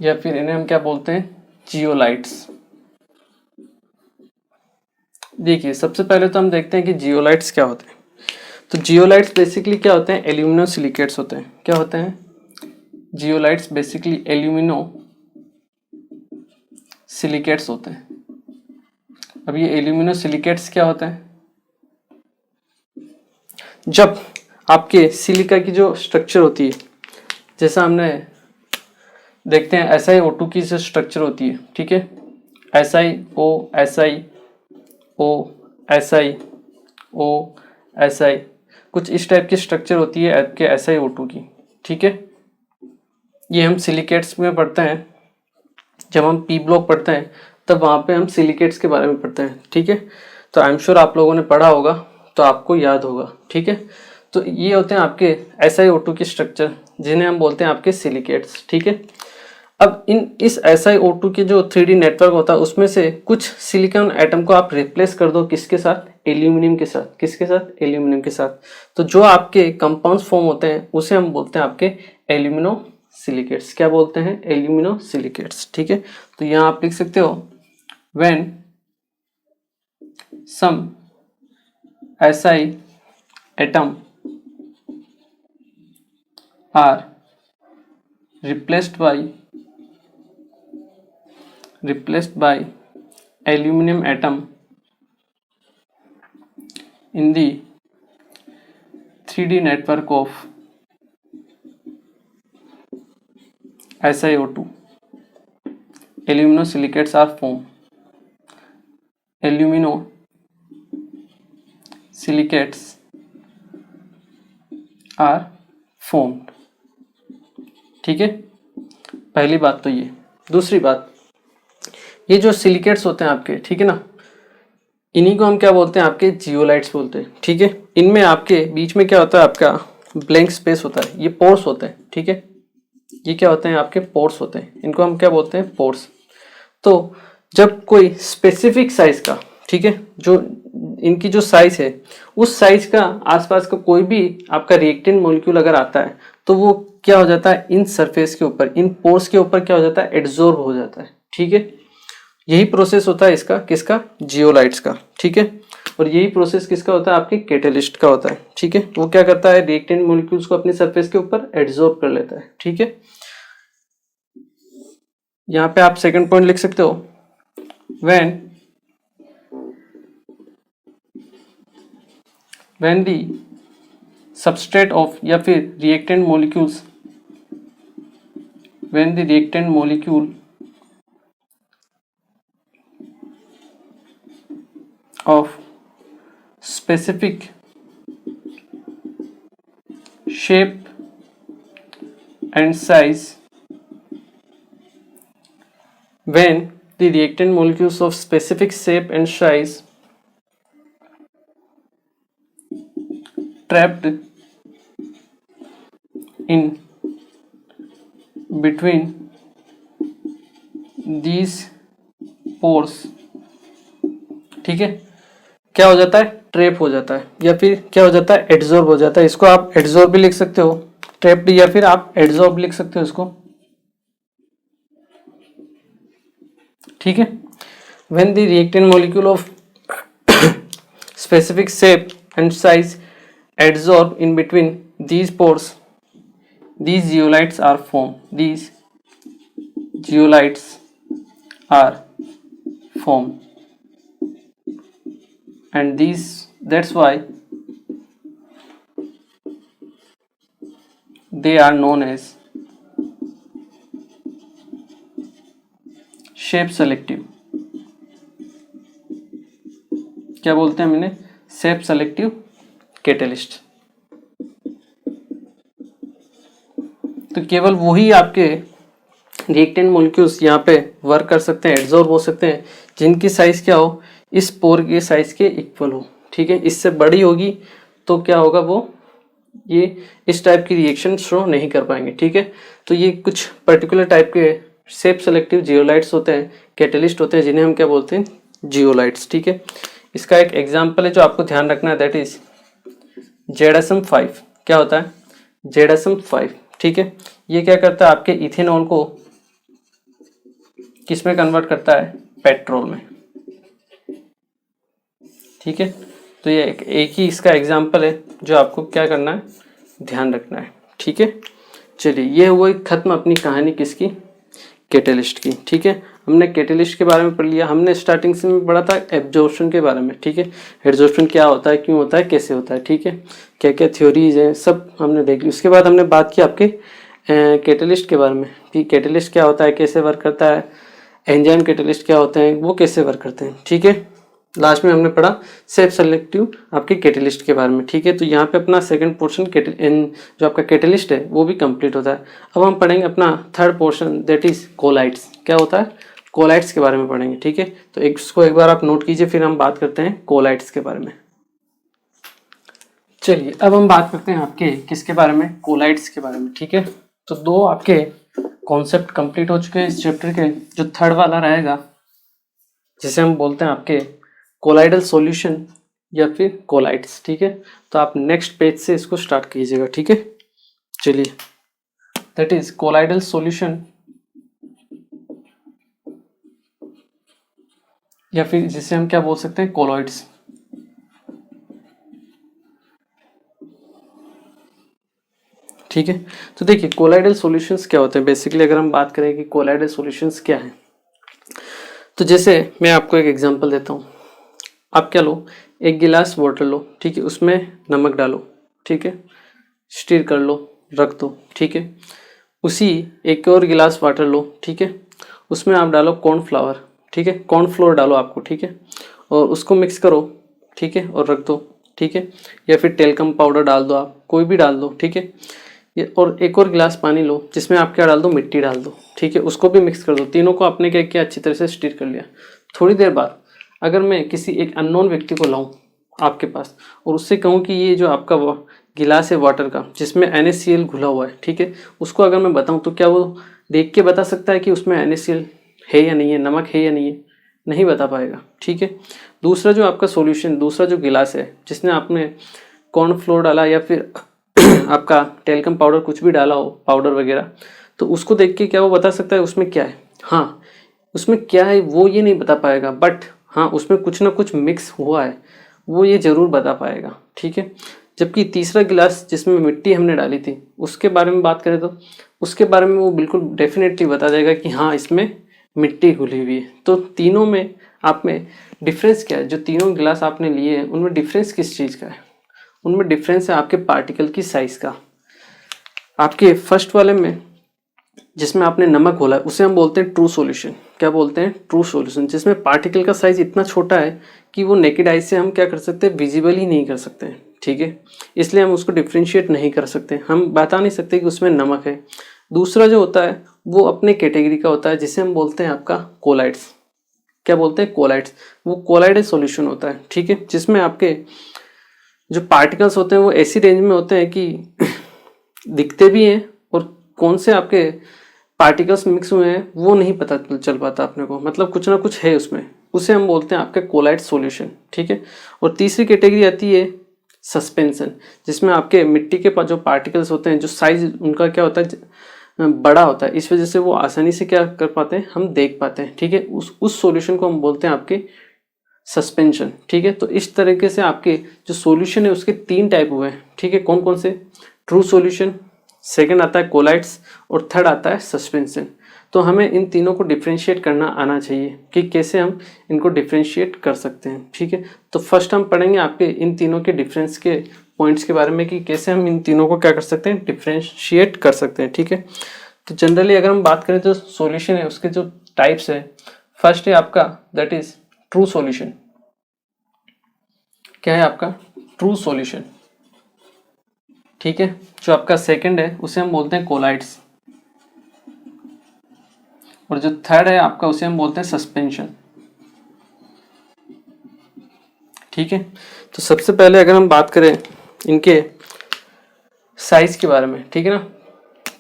या फिर इन्हें हम क्या बोलते हैं, जियोलाइट्स। देखिए सबसे पहले तो हम देखते हैं कि जियोलाइट्स क्या होते हैं। तो जियोलाइट्स बेसिकली क्या होते हैं, एल्यूमिनो सिलिकेट्स होते हैं। क्या होते हैं, जियोलाइट्स बेसिकली एल्यूमिनो सिलिकेट्स होते हैं। अब ये एल्यूमिनो सिलिकेट्स क्या होते हैं, जब आपके सिलिका की जो स्ट्रक्चर होती है, जैसा हमने देखते हैं SiO2 की जो स्ट्रक्चर होती है, ठीक है, SiO SiO कुछ इस टाइप की स्ट्रक्चर होती है आपके SiO2 की, ठीक है। ये हम सिलिकेट्स में पढ़ते हैं, जब हम पी ब्लॉक पढ़ते हैं तब वहाँ पे हम सिलिकेट्स के बारे में पढ़ते हैं, ठीक है। तो आई एम श्योर आप लोगों ने पढ़ा होगा तो आपको याद होगा, ठीक है। तो ये होते हैं आपके SiO2 की स्ट्रक्चर जिन्हें हम बोलते हैं आपके सिलिकेट्स, ठीक है। अब इस SiO2 के जो 3D नेटवर्क होता है उसमें से कुछ सिलिकॉन एटम को आप रिप्लेस कर दो किसके साथ, एल्यूमिनियम के साथ। किसके साथ, एल्यूमिनियम के साथ। तो जो आपके कंपाउंड्स फॉर्म होते हैं उसे हम बोलते हैं आपके एल्यूमिनो सिलिकेट्स। क्या बोलते हैं, एल्यूमिनो सिलिकेट्स, ठीक है। तो यहाँ आप लिख सकते हो when some Si atom are replaced by aluminum atom in the 3D network of SiO2, aluminosilicates are formed. Aluminosilicates are formed, ठीक है। पहली बात तो ये। दूसरी बात, ये जो सिलिकेट्स होते हैं आपके, ठीक है ना, इन्हीं को हम क्या बोलते हैं, आपके जियोलाइट्स बोलते हैं, ठीक है। इनमें आपके बीच में क्या होता है, आपका ब्लैंक स्पेस होता है, ये पोर्स होते हैं, ठीक है। ये क्या होते हैं, आपके पोर्स होते हैं, इनको हम क्या बोलते हैं, पोर्स। तो जब कोई स्पेसिफिक साइज का, ठीक है, जो इनकी जो साइज है उस साइज का आसपास का कोई भी आपका रिएक्टेंट मॉलिक्यूल अगर आता है तो वो क्या हो जाता है, इन सरफेस के ऊपर, इन पोर्स के ऊपर क्या हो जाता है, एड्सॉर्ब हो जाता है, ठीक है। यही प्रोसेस होता है इसका, किसका, जियोलाइट्स का, ठीक है। और यही प्रोसेस किसका होता है, आपके कैटेलिस्ट का होता है, ठीक है। वो क्या करता है, रिएक्टेंट मॉलिक्यूल्स को अपने सरफेस के ऊपर एड्सॉर्ब कर लेता है, ठीक है। यहाँ पे आप सेकंड पॉइंट लिख सकते हो, when the substrate of, या फिर reactant molecules, when the reactant molecule of specific shape and size when the reactant molecules of specific shape and size trapped in between these pores, ठीक है, क्या हो जाता है, ट्रैप हो जाता है, या फिर क्या हो जाता है, एड्जॉर्ब हो जाता है। इसको आप एड्जॉर्ब भी लिख सकते हो, ट्रैप्ड, या फिर आप एड्जॉर्ब लिख सकते हो इसको, ठीक है। When the reactant molecule of specific shape and size adsorb in between these pores, these zeolites are formed, these zeolites are formed, and these, that's why they are known as shape selective, क्या बोलते हैं हम इन्हें, shape selective catalyst। तो केवल वही आपके रिएक्टेंट मॉलिक्यूल्स यहाँ पे वर्क कर सकते हैं, एड्जॉर्ब हो सकते हैं, जिनकी साइज क्या हो, इस पोर के साइज के इक्वल हो, ठीक है। इससे बड़ी होगी तो क्या होगा, वो ये इस टाइप की रिएक्शन शो नहीं कर पाएंगे, ठीक है। तो ये कुछ पर्टिकुलर टाइप के शेप सेलेक्टिव जियोलाइट्स होते हैं, कैटलिस्ट होते हैं, जिन्हें हम क्या बोलते हैं, जियोलाइट्स, ठीक है। इसका एक एग्जाम्पल है जो आपको ध्यान रखना है, दैट इज ZSM5। क्या होता है, ZSM5, ठीक है। ये क्या करता है, आपके इथेनॉल को किस में कन्वर्ट करता है, पेट्रोल में, ठीक है। तो ये एक ही इसका एग्जाम्पल है जो आपको क्या करना है, ध्यान रखना है, ठीक है। चलिए, ये हुआ खत्म अपनी कहानी किसकी, कैटलिस्ट की, ठीक है। हमने कैटलिस्ट के बारे में पढ़ लिया, हमने स्टार्टिंग से पढ़ा था एब्जॉर्प्शन के बारे में, ठीक है। एब्जॉर्प्शन क्या होता है, क्यों होता है, कैसे होता है, ठीक है। क्या क्या थ्योरीज हैं, सब हमने देख ली। उसके बाद हमने बात की आपके कैटलिस्ट के बारे में कि कैटलिस्ट क्या होता है, कैसे वर्क करता है, एंजाइम कैटलिस्ट क्या होते हैं, वो कैसे वर्क करते हैं, ठीक है। लास्ट में हमने पढ़ा शेप सेलेक्टिव आपके कैटलिस्ट के बारे में, ठीक है। तो यहाँ पे अपना सेकंड पोर्शन जो आपका कैटलिस्ट है वो भी कंप्लीट होता है। अब हम पढ़ेंगे अपना third portion, that is colloids. क्या होता है, कोलाइड्स के बारे में पढ़ेंगे, ठीक है। तो इसको एक बार आप नोट कीजिए, फिर हम बात करते हैं कोलाइड्स के बारे में। चलिए, अब हम बात करते हैं आपके किसके बारे में, कोलाइड्स के बारे में, ठीक है। तो दो आपके कॉन्सेप्ट कंप्लीट हो चुके हैं इस चैप्टर के। जो थर्ड वाला रहेगा, जिसे हम बोलते हैं आपके कोलाइडल सॉल्यूशन या फिर कोलाइड्स, ठीक है। तो आप नेक्स्ट पेज से इसको स्टार्ट कीजिएगा, ठीक है। चलिए, दैट इज कोलाइडल सॉल्यूशन या फिर जिसे हम क्या बोल सकते हैं, कोलॉइड्स, ठीक है। तो देखिए, कोलाइडल सॉल्यूशंस क्या होते हैं बेसिकली, अगर हम बात करें कि कोलाइडल सॉल्यूशंस क्या है, तो जैसे मैं आपको एक एग्जांपल देता हूँ। आप क्या लो, एक गिलास वाटर लो, ठीक है, उसमें नमक डालो, ठीक है, स्टीर कर लो, रख दो, ठीक है। उसी एक और गिलास वाटर लो, ठीक है, उसमें आप डालो कॉर्नफ्लावर, ठीक है, कॉर्नफ्लोर डालो आपको, ठीक है, और उसको मिक्स करो, ठीक है, और रख दो, ठीक है। या फिर टेलकम पाउडर डाल दो, आप कोई भी डाल दो, ठीक है। और एक और गिलास पानी लो, जिसमें आप क्या डाल दो, मिट्टी डाल दो, ठीक है, उसको भी मिक्स कर दो। तीनों को आपने क्या किया, अच्छी तरह से स्टीर कर लिया। थोड़ी देर बाद अगर मैं किसी एक अननोन व्यक्ति को लाऊं आपके पास और उससे कहूं कि ये जो आपका गिलास है वाटर का, जिसमें NaCl घुला हुआ है, ठीक है, उसको अगर मैं बताऊं तो क्या वो देख के बता सकता है कि उसमें NaCl है या नहीं है, नमक है या नहीं है? नहीं बता पाएगा, ठीक है। दूसरा जो आपका सॉल्यूशन, दूसरा जो गिलास है जिसने आपने कॉर्नफ्लोर डाला या फिर आपका टेलकम पाउडर कुछ भी डाला हो, पाउडर वगैरह, तो उसको देख के क्या वो बता सकता है उसमें क्या है? हाँ, उसमें क्या है वो ये नहीं बता पाएगा, बट हाँ उसमें कुछ ना कुछ मिक्स हुआ है वो ये ज़रूर बता पाएगा, ठीक है। जबकि तीसरा गिलास जिसमें मिट्टी हमने डाली थी उसके बारे में बात करें तो उसके बारे में वो बिल्कुल डेफिनेटली बता देगा कि हाँ इसमें मिट्टी घुली हुई है। तो तीनों में आप में डिफरेंस क्या है? जो तीनों गिलास आपने लिए हैं उनमें डिफरेंस किस चीज़ का है? उनमें डिफरेंस है आपके पार्टिकल की साइज़ का। आपके फर्स्ट वाले में जिसमें आपने नमक घोला है उसे हम बोलते हैं ट्रू सॉल्यूशन। क्या बोलते हैं? ट्रू सॉल्यूशन, जिसमें पार्टिकल का साइज इतना छोटा है कि वो नेकेड आई से हम क्या कर सकते हैं, विजिबल ही नहीं कर सकते हैं, ठीक है, इसलिए हम उसको डिफ्रेंशिएट नहीं कर सकते, हम बता नहीं सकते कि उसमें नमक है। दूसरा जो होता है वो अपने कैटेगरी का होता है, जिसे हम बोलते हैं आपका कोलाइड्स। क्या बोलते हैं? कोलाइड्स। वो कोलाइडेड सॉल्यूशन होता है, ठीक है, जिसमें आपके जो पार्टिकल्स होते हैं वो ऐसी रेंज में होते हैं कि दिखते भी हैं और कौन से आपके पार्टिकल्स मिक्स हुए हैं वो नहीं पता चल पाता अपने को, मतलब कुछ ना कुछ है उसमें, उसे हम बोलते हैं आपके कोलाइड सॉल्यूशन, ठीक है। और तीसरी कैटेगरी आती है सस्पेंशन, जिसमें आपके मिट्टी के जो पार्टिकल्स होते हैं, जो साइज उनका क्या होता है, बड़ा होता है, इस वजह से वो आसानी से क्या कर पाते हैं, हम देख पाते हैं, ठीक है। उस सॉल्यूशन को हम बोलते हैं आपके सस्पेंशन, ठीक है। तो इस तरीके से आपके जो सॉल्यूशन है उसके 3 टाइप हुए हैं, ठीक है। कौन कौन से? ट्रू सॉल्यूशन, सेकंड आता है कोलाइड्स और थर्ड आता है सस्पेंशन। तो हमें इन तीनों को डिफ्रेंशिएट करना आना चाहिए कि कैसे हम इनको डिफ्रेंशिएट कर सकते हैं, ठीक है। तो फर्स्ट हम पढ़ेंगे आपके इन तीनों के डिफरेंस के पॉइंट्स के बारे में कि कैसे हम इन तीनों को क्या कर सकते हैं, डिफ्रेंशिएट कर सकते हैं, ठीक है। तो जनरली अगर हम बात करें तो सॉल्यूशन है उसके जो टाइप्स है, फर्स्ट है आपका दैट इज ट्रू सॉल्यूशन। क्या है आपका? ट्रू सॉल्यूशन, ठीक है। जो आपका सेकंड है उसे हम बोलते हैं कोलाइड्स, और जो थर्ड है आपका उसे हम बोलते हैं सस्पेंशन, ठीक है। तो सबसे पहले अगर हम बात करें इनके साइज के बारे में, ठीक है ना,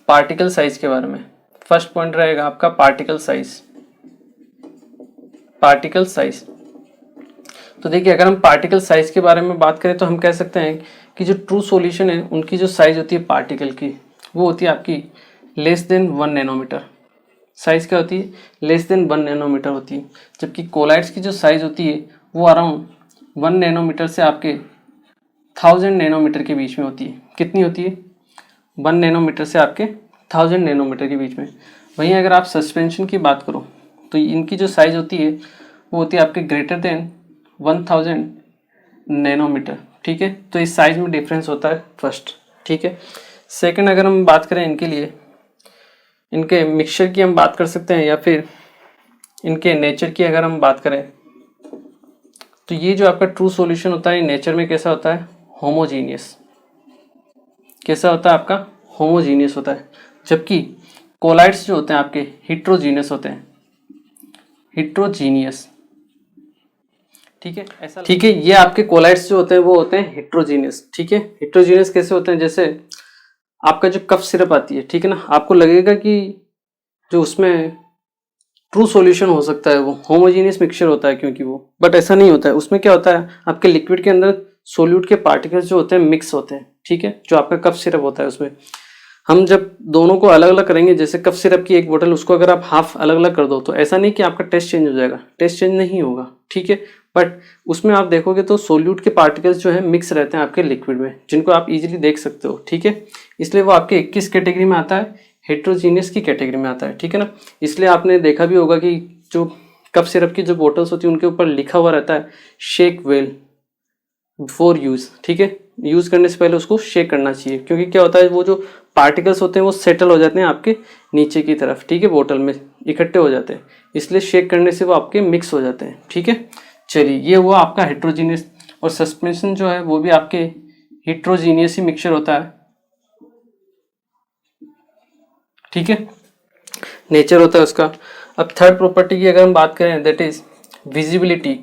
पार्टिकल साइज के बारे में, फर्स्ट पॉइंट रहेगा आपका पार्टिकल साइज। पार्टिकल साइज, तो देखिए अगर हम पार्टिकल साइज के बारे में बात करें तो हम कह सकते हैं कि जो ट्रू सॉल्यूशन है उनकी जो साइज होती है पार्टिकल की, वो होती है आपकी लेस देन 1 नैनोमीटर। साइज क्या होती है? लेस देन 1 नैनोमीटर होती है। जबकि कोलाइड्स की जो साइज होती है वो अराउंड 1 नैनोमीटर से आपके 1000 नैनोमीटर के बीच में होती है। कितनी होती है? 1 नैनोमीटर से आपके 1000 नैनोमीटर के बीच में। वहीं अगर आप सस्पेंशन की बात करो तो इनकी जो साइज होती है वो होती है आपके ग्रेटर देन 1000 नैनोमीटर, ठीक है। तो इस साइज में डिफरेंस होता है फर्स्ट, ठीक है। सेकंड अगर हम बात करें इनके लिए, इनके मिक्सचर की हम बात कर सकते हैं या फिर इनके नेचर की अगर हम बात करें तो ये जो आपका ट्रू सॉल्यूशन होता है नेचर में कैसा होता है? होमोजीनियस। कैसा होता है आपका? होमोजीनियस होता है। जबकि कोलाइड्स जो होते हैं आपके हिट्रोजीनियस होते हैं, हिट्रोजीनियस, ठीक है। ऐसा ठीक है, ये आपके कोलाइड्स जो होते हैं वो होते हैं हिट्रोजीनियस, ठीक है। हिट्रोजीनियस कैसे होते हैं? जैसे आपका जो कफ सिरप आती है, ठीक है ना, आपको लगेगा कि जो उसमें ट्रू सॉल्यूशन हो सकता है वो होमोजीनियस मिक्सचर होता है क्योंकि वो, बट ऐसा नहीं होता है। उसमें क्या होता है, आपके लिक्विड के अंदर सोल्यूट के पार्टिकल्स जो होते हैं मिक्स होते हैं, ठीक है। जो आपका कफ सिरप होता है उसमें हम जब दोनों को अलग अलग करेंगे, जैसे कफ सिरप की एक बोतल, उसको अगर आप हाफ अलग अलग कर दो तो ऐसा नहीं कि आपका टेस्ट चेंज हो जाएगा, टेस्ट चेंज नहीं होगा, ठीक है। बट उसमें आप देखोगे तो सोल्यूट के पार्टिकल्स जो है मिक्स रहते हैं आपके लिक्विड में, जिनको आप इजीली देख सकते हो, ठीक है। इसलिए वो आपके 21 कैटेगरी में आता है, हेट्रोजीनियस की कैटेगरी में आता है, ठीक है ना। इसलिए आपने देखा भी होगा कि जो कफ सिरप की जो बोटल्स होती है उनके ऊपर लिखा हुआ रहता है शेक वेल बिफोर यूज, ठीक है। यूज करने से पहले उसको शेक करना चाहिए, क्योंकि क्या होता है वो जो पार्टिकल्स होते हैं वो सेटल हो जाते हैं आपके नीचे की तरफ, ठीक है, बोतल में इकट्ठे हो जाते हैं, इसलिए शेक करने से वो आपके मिक्स हो जाते हैं, ठीक है। चलिए, ये हुआ आपका हेट्रोजीनियस। और सस्पेंशन जो है वो भी आपके हेट्रोजीनियस ही मिक्सचर होता है, ठीक है, नेचर होता है उसका। अब थर्ड प्रॉपर्टी की अगर हम बात करें दैट इज विजिबिलिटी।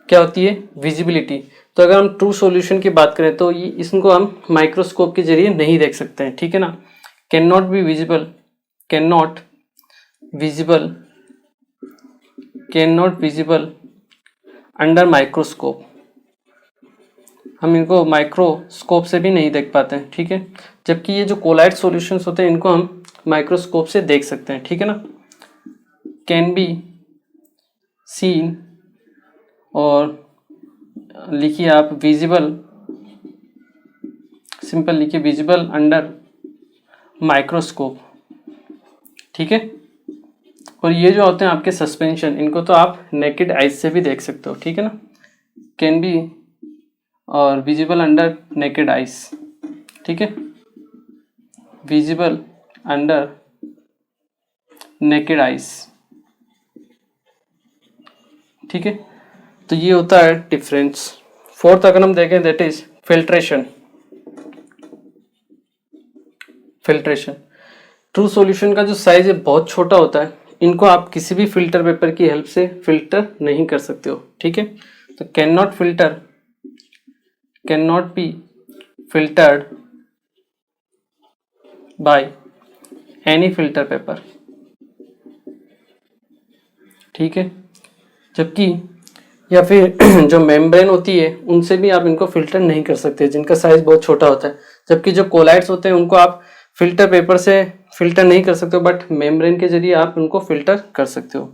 क्या होती है? विजिबिलिटी। तो अगर हम ट्रू सॉल्यूशन की बात करें तो ये इसको हम माइक्रोस्कोप के जरिए नहीं देख सकते हैं, ठीक है ना। Can not be visible, can not visible, can not visible under microscope. हम इनको माइक्रोस्कोप से भी नहीं देख पाते हैं, ठीक है। जबकि ये जो कोलाइड सॉल्यूशंस होते हैं इनको हम माइक्रोस्कोप से देख सकते हैं, ठीक है ना। कैन बी सीन, और लिखिए आप विजिबल, सिंपल लिखिए विजिबल अंडर माइक्रोस्कोप, ठीक है। और ये जो होते हैं आपके सस्पेंशन, इनको तो आप नेकेड आइज से भी देख सकते हो, ठीक है ना। कैन बी और विजिबल अंडर नेकेड आइज, ठीक है, विजिबल अंडर नेकेड आइज, ठीक है। तो ये होता है डिफरेंस फोर्थ अगर हम देखें that is filtration. True solution का जो साइज है बहुत छोटा होता है, इनको आप किसी भी फिल्टर पेपर की हेल्प से फिल्टर नहीं कर सकते हो, ठीक है। तो can not be filtered by any filter paper, ठीक है। जबकि या फिर जो मेम्ब्रेन होती है उनसे भी आप इनको फिल्टर नहीं कर सकते, जिनका साइज बहुत छोटा होता है। जबकि जो कोलाइड्स होते हैं उनको आप फिल्टर पेपर से फिल्टर नहीं कर सकते हो, बट मेम्ब्रेन के जरिए आप उनको फिल्टर कर सकते हो।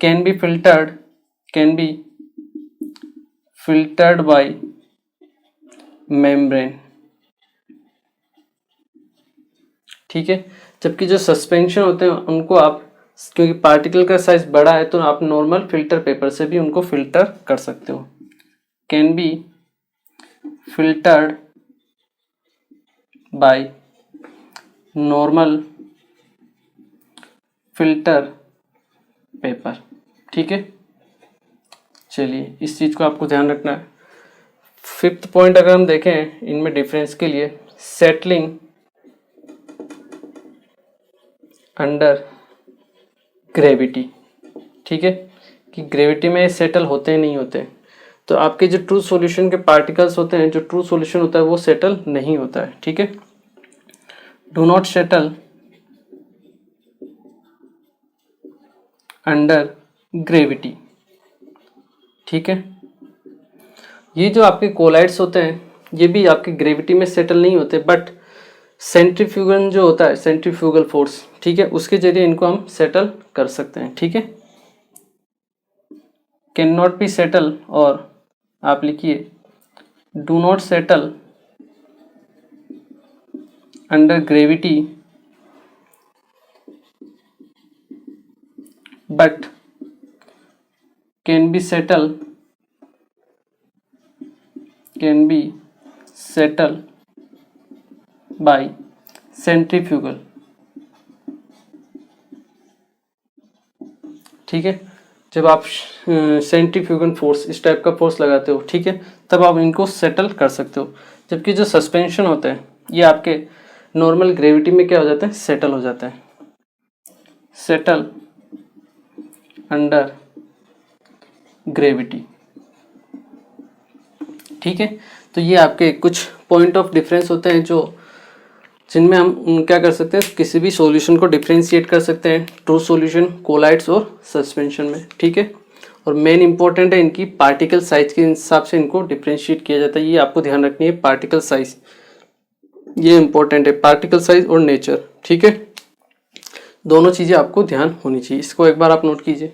Can be filtered bye membrane, ठीक है। जबकि जो सस्पेंशन होते हैं उनको आप, क्योंकि पार्टिकल का साइज बड़ा है, तो आप नॉर्मल फिल्टर पेपर से भी उनको फिल्टर कर सकते हो। Can be filtered by normal filter paper, ठीक है। चलिए इस चीज को आपको ध्यान रखना है। फिफ्थ पॉइंट अगर हम देखें इनमें डिफरेंस के लिए, सेटलिंग अंडर ग्रेविटी, ठीक है, कि ग्रेविटी में सेटल होते नहीं होते। तो आपके जो ट्रू सॉल्यूशन के पार्टिकल्स होते हैं, जो ट्रू सॉल्यूशन होता है वो सेटल नहीं होता है, ठीक है। Do not settle under gravity, ठीक है। ये जो आपके कोलाइड्स होते हैं ये भी आपके ग्रेविटी में सेटल नहीं होते, बट सेंट्रीफ्यूगल जो होता है, सेंट्रीफ्यूगल फोर्स, ठीक है, उसके जरिए इनको हम सेटल कर सकते हैं, ठीक है। कैन नॉट बी सेटल, और आप लिखिए do not settle under gravity but can be settle by centrifugal, ठीक है। जब आप सेंट्रीफ्यूगल फोर्स, इस टाइप का फोर्स लगाते हो, ठीक है, तब आप इनको सेटल कर सकते हो। जबकि जो सस्पेंशन होते हैं ये आपके नॉर्मल ग्रेविटी में क्या हो जाते हैं, सेटल हो जाते हैं, सेटल अंडर ग्रेविटी, ठीक है। तो ये आपके कुछ पॉइंट ऑफ डिफरेंस होते हैं जो, जिनमें हम क्या कर सकते हैं, किसी भी सॉल्यूशन को डिफरेंशिएट कर सकते हैं, ट्रू सॉल्यूशन, कोलाइड्स और सस्पेंशन में, ठीक है। और मेन इंपॉर्टेंट है इनकी पार्टिकल साइज के हिसाब से इनको डिफरेंशिएट किया जाता है। ये आपको ध्यान रखनी है, पार्टिकल साइज ये इंपॉर्टेंट है, पार्टिकल साइज और नेचर, ठीक है। दोनों चीजें आपको ध्यान होनी चाहिए, इसको एक बार आप नोट कीजिए।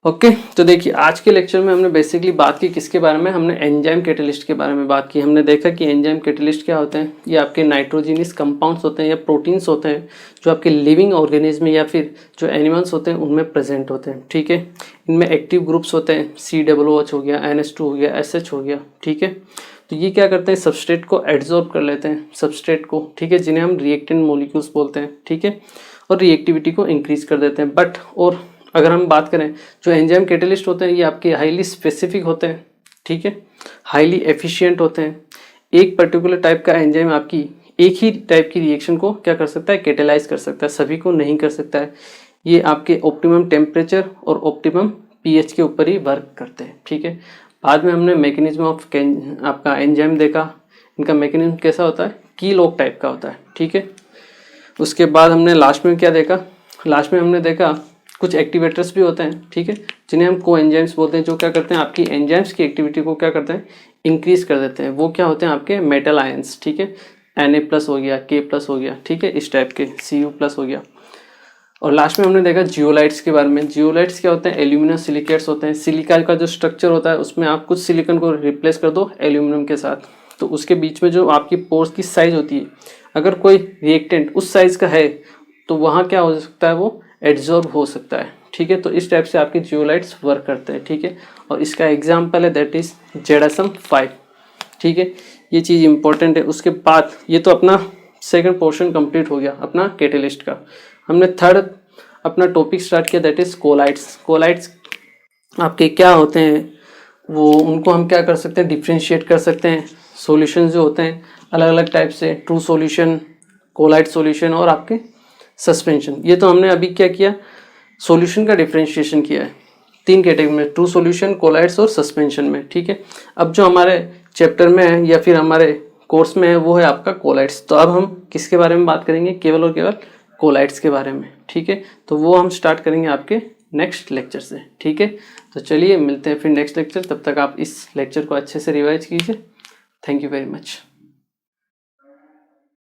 ओके तो देखिए आज के लेक्चर में हमने बेसिकली बात की किसके बारे में, हमने एंजाइम कैटलिस्ट के बारे में बात की। हमने देखा कि एंजाइम कैटलिस्ट क्या होते हैं, ये आपके नाइट्रोजिनस कंपाउंड्स होते हैं या प्रोटीन्स होते हैं जो आपके लिविंग ऑर्गेनिज्म या फिर जो एनिमल्स होते हैं उनमें प्रेजेंट होते हैं, ठीक है। इनमें एक्टिव ग्रुप्स होते हैं, COOH हो गया, NH2 हो गया, SH हो गया, ठीक है। तो ये क्या करते हैं, सबस्ट्रेट को एड्जॉर्ब कर लेते हैं, सबस्ट्रेट को, ठीक है, जिन्हें हम रिएक्टेंट मॉलिक्यूल्स बोलते हैं, ठीक है, और रिएक्टिविटी को इंक्रीज कर देते हैं। बट और अगर हम बात करें जो एंजाइम कैटलिस्ट होते हैं ये आपके हाईली स्पेसिफिक होते हैं, ठीक है, हाईली एफिशिएंट होते हैं। एक पर्टिकुलर टाइप का एंजाइम आपकी एक ही टाइप की रिएक्शन को क्या कर सकता है, कैटेलाइज कर सकता है, सभी को नहीं कर सकता है। ये आपके ऑप्टिमम टेम्परेचर और ऑप्टिमम pH के ऊपर ही वर्क करते हैं, ठीक है। बाद में हमने मैकेनिज्म ऑफ आपका एंजाइम देखा, इनका मैकेनिज्म कैसा होता है, की लॉक टाइप का होता है, ठीक है। उसके बाद हमने लास्ट में क्या देखा, लास्ट में हमने देखा कुछ एक्टिवेटर्स भी होते हैं, ठीक है, जिन्हें हम को एंजाइम्स बोलते हैं, जो क्या करते हैं आपकी एंजाइम्स की एक्टिविटी को क्या करते हैं, इंक्रीज कर देते हैं। वो क्या होते हैं आपके मेटल आयंस, ठीक है, Na+ हो गया, K+ हो गया, ठीक है, इस टाइप के Cu+ हो गया। और लास्ट में हमने देखा जियोलाइट्स के बारे में। जियोलाइट्स क्या होते हैं, एल्यूमिनम सिलिकेट्स होते हैं। सिलिका का जो स्ट्रक्चर होता है उसमें आप कुछ सिलिकॉन को रिप्लेस कर दो एल्यूमिनियम के साथ, तो उसके बीच में जो आपकी पोर्स की साइज होती है, अगर कोई रिएक्टेंट उस साइज का है तो वहाँ क्या हो सकता है, वो एड्जॉर्ब हो सकता है, ठीक है। तो इस टाइप से आपके जियोलाइट्स वर्क करते हैं, ठीक है। और इसका एग्जाम्पल है दैट इज ZSM5, ठीक है, ये चीज़ इंपॉर्टेंट है। उसके बाद ये तो अपना सेकंड पोर्शन कंप्लीट हो गया अपना कैटलिस्ट का। हमने थर्ड अपना टॉपिक स्टार्ट किया दैट इज कोलाइड्स। कोलाइड्स आपके क्या होते हैं, वो उनको हम क्या कर सकते हैं, डिफ्रेंशिएट कर सकते हैं। सॉल्यूशन जो होते हैं अलग अलग टाइप से, ट्रू सॉल्यूशन, कोलाइड सॉल्यूशन और आपके सस्पेंशन। ये तो हमने अभी क्या किया, सॉल्यूशन का डिफ्रेंशिएशन किया है 3 कैटेगरी में, ट्रू सॉल्यूशन, कोलाइड्स और सस्पेंशन में, ठीक है। अब जो हमारे चैप्टर में है या फिर हमारे कोर्स में है वो है आपका कोलाइड्स। तो अब हम किसके बारे में बात करेंगे, केवल और केवल कोलाइड्स के बारे में, ठीक है। तो वो हम स्टार्ट करेंगे आपके नेक्स्ट लेक्चर से, ठीक है। तो चलिए मिलते हैं फिर नेक्स्ट लेक्चर, तब तक आप इस लेक्चर को अच्छे से रिवाइज कीजिए। Thank you very much.